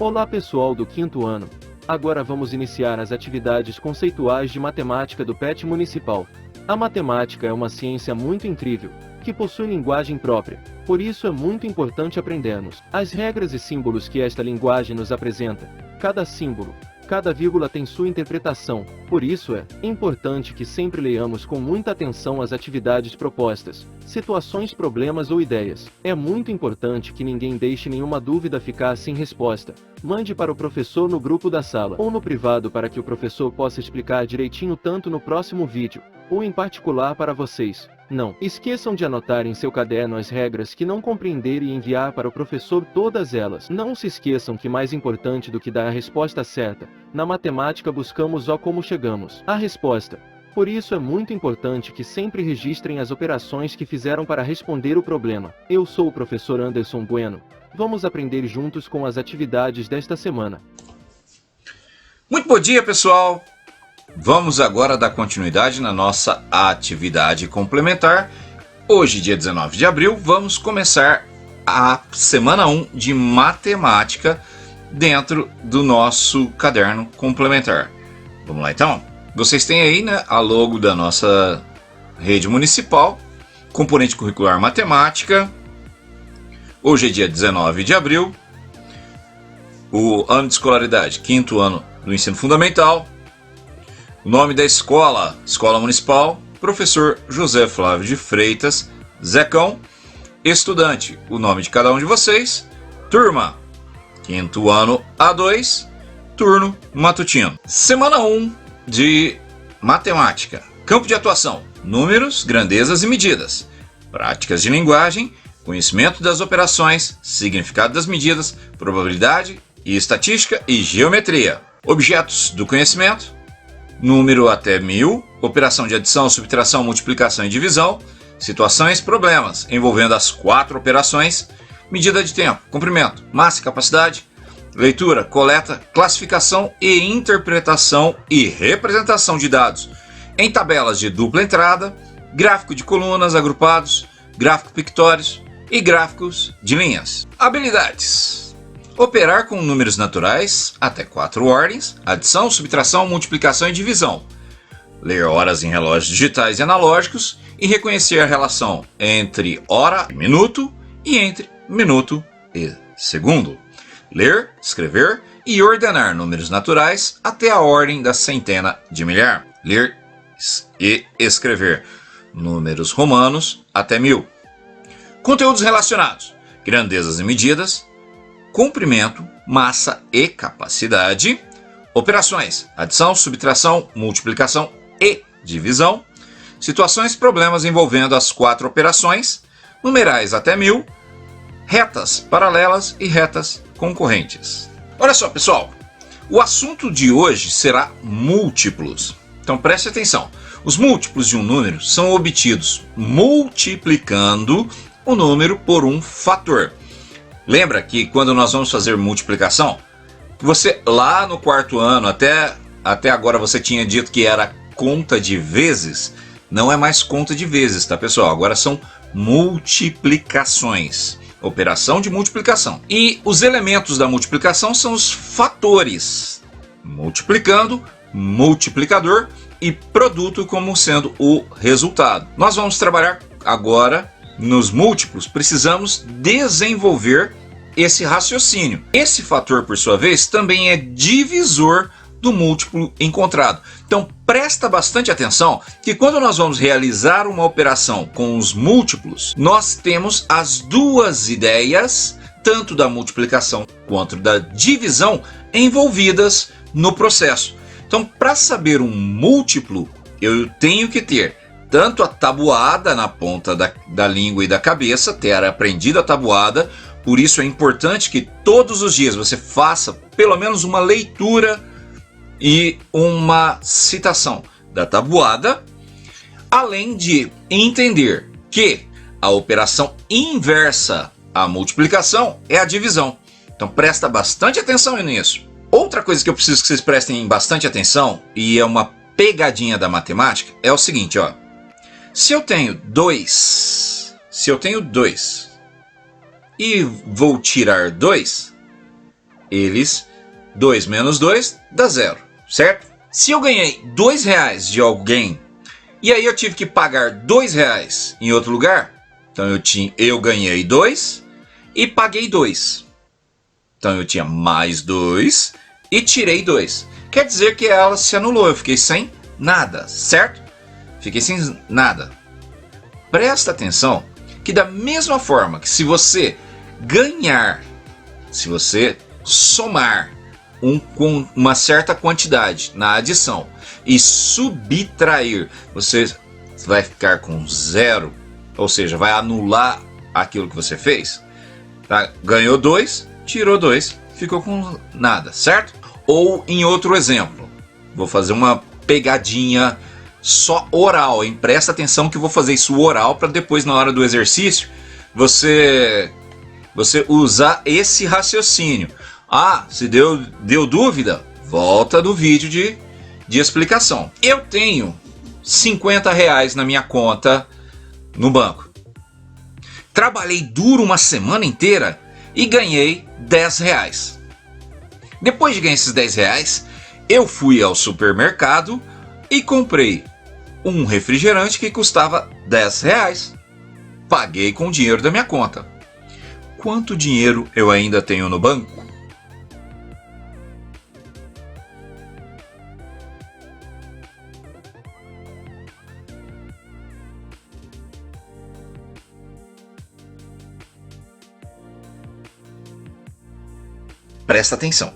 Olá pessoal do quinto ano. Agora vamos iniciar as atividades conceituais de matemática do PET Municipal. A matemática é uma ciência muito incrível, que possui linguagem própria. Por isso é muito importante aprendermos as regras e símbolos que esta linguagem nos apresenta. Cada símbolo, cada vírgula tem sua interpretação, por isso é importante que sempre leiamos com muita atenção as atividades propostas, situações, problemas ou ideias. É muito importante que ninguém deixe nenhuma dúvida ficar sem resposta. Mande para o professor no grupo da sala ou no privado para que o professor possa explicar direitinho tanto no próximo vídeo, ou em particular para vocês. Não esqueçam de anotar em seu caderno as regras que não compreender e enviar para o professor todas elas. Não se esqueçam que mais importante do que dar a resposta certa, na matemática buscamos o como chegamos à resposta. Por isso é muito importante que sempre registrem as operações que fizeram para responder o problema. Eu sou o professor Anderson Bueno. Vamos aprender juntos com as atividades desta semana. Muito bom dia, pessoal! Vamos agora dar continuidade na nossa atividade complementar. Hoje, dia 19 de abril, vamos começar a semana 1 de matemática dentro do nosso caderno complementar. Vamos lá então? Vocês têm aí, né, a logo da nossa rede municipal, componente curricular matemática. Hoje é dia 19 de abril, o ano de escolaridade, quinto ano do ensino fundamental. O nome da escola, Escola Municipal, Professor José Flávio de Freitas, Zecão. Estudante, o nome de cada um de vocês. Turma, quinto ano A2, turno matutino. Semana 1 de matemática. Campo de atuação, números, grandezas e medidas. Práticas de linguagem, conhecimento das operações, significado das medidas, probabilidade e estatística e geometria. Objetos do conhecimento, número até 1000, operação de adição, subtração, multiplicação e divisão, situações, problemas, envolvendo as 4 operações, medida de tempo, comprimento, massa e capacidade, leitura, coleta, classificação e interpretação e representação de dados em tabelas de dupla entrada, gráfico de colunas agrupados, gráfico pictórios e gráficos de linhas. Habilidades: operar com números naturais, até 4 ordens, adição, subtração, multiplicação e divisão. Ler horas em relógios digitais e analógicos e reconhecer a relação entre hora e minuto e entre minuto e segundo. Ler, escrever e ordenar números naturais até a ordem da centena de milhar. Ler e escrever números romanos até 1000. Conteúdos relacionados: grandezas e medidas, comprimento, massa e capacidade, operações, adição, subtração, multiplicação e divisão, situações e problemas envolvendo as 4 operações, numerais até 1000, retas paralelas e retas concorrentes. Olha só, pessoal, o assunto de hoje será múltiplos. Então preste atenção. Os múltiplos de um número são obtidos multiplicando o número por um fator. Lembra que quando nós vamos fazer multiplicação, você lá no quarto ano, até agora você tinha dito que era conta de vezes. Não é mais conta de vezes, tá, pessoal? Agora são multiplicações. Operação de multiplicação. E os elementos da multiplicação são os fatores. Multiplicando, multiplicador e produto como sendo o resultado. Nós vamos trabalhar agora nos múltiplos. Precisamos desenvolver esse raciocínio. Esse fator, por sua vez, também é divisor do múltiplo encontrado. Então presta bastante atenção que quando nós vamos realizar uma operação com os múltiplos, nós temos as duas ideias, tanto da multiplicação quanto da divisão, envolvidas no processo. Então, para saber um múltiplo, eu tenho que ter tanto a tabuada na ponta da língua e da cabeça, ter aprendido a tabuada. Por isso é importante que todos os dias você faça pelo menos uma leitura e uma citação da tabuada, além de entender que a operação inversa à multiplicação é a divisão. Então presta bastante atenção nisso. Outra coisa que eu preciso que vocês prestem bastante atenção, e é uma pegadinha da matemática, é o seguinte, ó. Se eu tenho 2 e vou tirar 2, eles, 2 menos 2 dá 0, certo? Se eu ganhei R$ 2 de alguém, e aí eu tive que pagar R$ 2 em outro lugar, então eu ganhei 2 e paguei 2. Então eu tinha mais 2 e tirei 2. Quer dizer que ela se anulou, eu fiquei sem nada, certo? Fiquei sem nada. Presta atenção que da mesma forma que se você ganhar, se você somar com uma certa quantidade na adição e subtrair, você vai ficar com 0, ou seja, vai anular aquilo que você fez. Tá? Ganhou 2, tirou 2, ficou com nada, certo? Ou em outro exemplo, vou fazer uma pegadinha só oral, hein? Presta atenção que eu vou fazer isso oral para depois na hora do exercício você usar esse raciocínio. Ah, se deu dúvida, volta do vídeo de explicação. Eu tenho R$ 50 na minha conta no banco. Trabalhei duro uma semana inteira e ganhei R$ 10. Depois de ganhar esses R$ 10, eu fui ao supermercado e comprei um refrigerante que custava R$ 10. Paguei com o dinheiro da minha conta. Quanto dinheiro eu ainda tenho no banco? Presta atenção.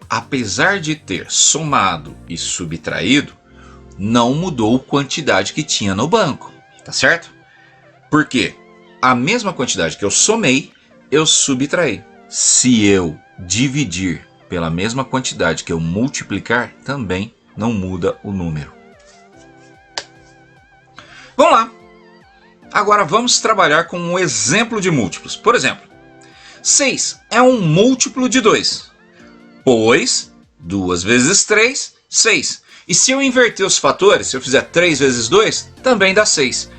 Apesar de ter somado e subtraído, não mudou a quantidade que tinha no banco, tá certo? Por quê? A mesma quantidade que eu somei, eu subtraí. Se eu dividir pela mesma quantidade que eu multiplicar, também não muda o número. Vamos lá. Agora vamos trabalhar com um exemplo de múltiplos. Por exemplo, 6 é um múltiplo de 2, pois 2 vezes 3, 6. E se eu inverter os fatores, se eu fizer 3 vezes 2, também dá 6.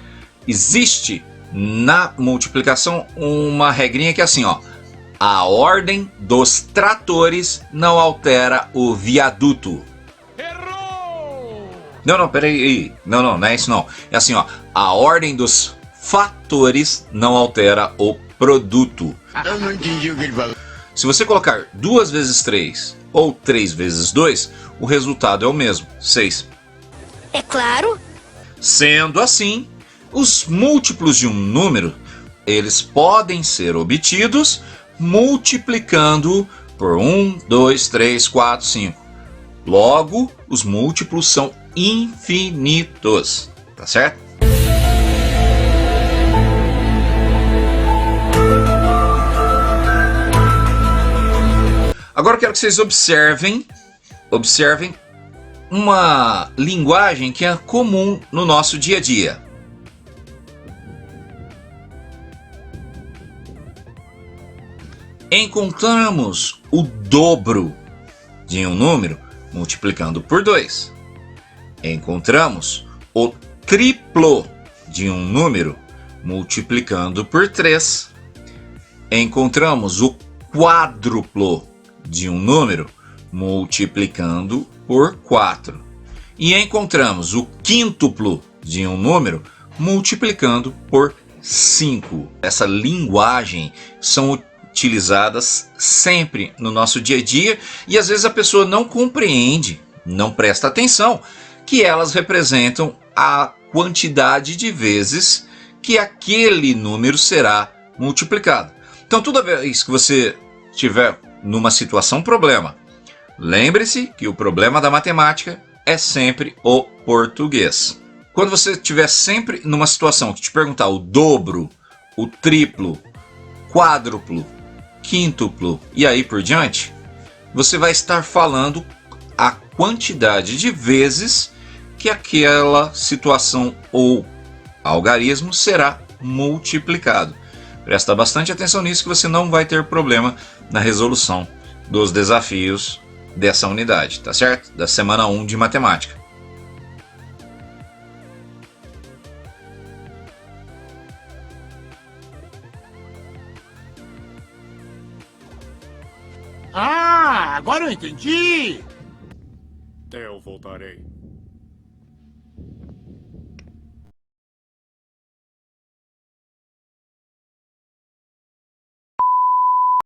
Existe na multiplicação uma regrinha que é assim, ó. A ordem dos tratores não altera o viaduto. Errou! Não, peraí. Não é isso não. É assim, ó. A ordem dos fatores não altera o produto. Eu não entendi o que ele falou. Se você colocar 2 vezes 3 ou 3 vezes 2, o resultado é o mesmo, 6. É claro. Sendo assim, os múltiplos de um número, eles podem ser obtidos multiplicando por 1, 2, 3, 4, 5. Logo, os múltiplos são infinitos, tá certo? Agora eu quero que vocês observem uma linguagem que é comum no nosso dia a dia. Encontramos o dobro de um número multiplicando por 2. Encontramos o triplo de um número multiplicando por 3. Encontramos o quádruplo de um número multiplicando por 4. E encontramos o quíntuplo de um número multiplicando por 5. Essa linguagem são utilizadas sempre no nosso dia a dia e às vezes a pessoa não compreende, não presta atenção que elas representam a quantidade de vezes que aquele número será multiplicado. Então toda vez que você tiver numa situação problema, lembre-se que o problema da matemática é sempre o português. Quando você estiver sempre numa situação que te perguntar o dobro, o triplo, quádruplo, quíntuplo e aí por diante, você vai estar falando a quantidade de vezes que aquela situação ou algarismo será multiplicado. Presta bastante atenção nisso que você não vai ter problema na resolução dos desafios dessa unidade, tá certo? Da semana 1 de matemática. Ah, agora eu entendi! Eu voltarei.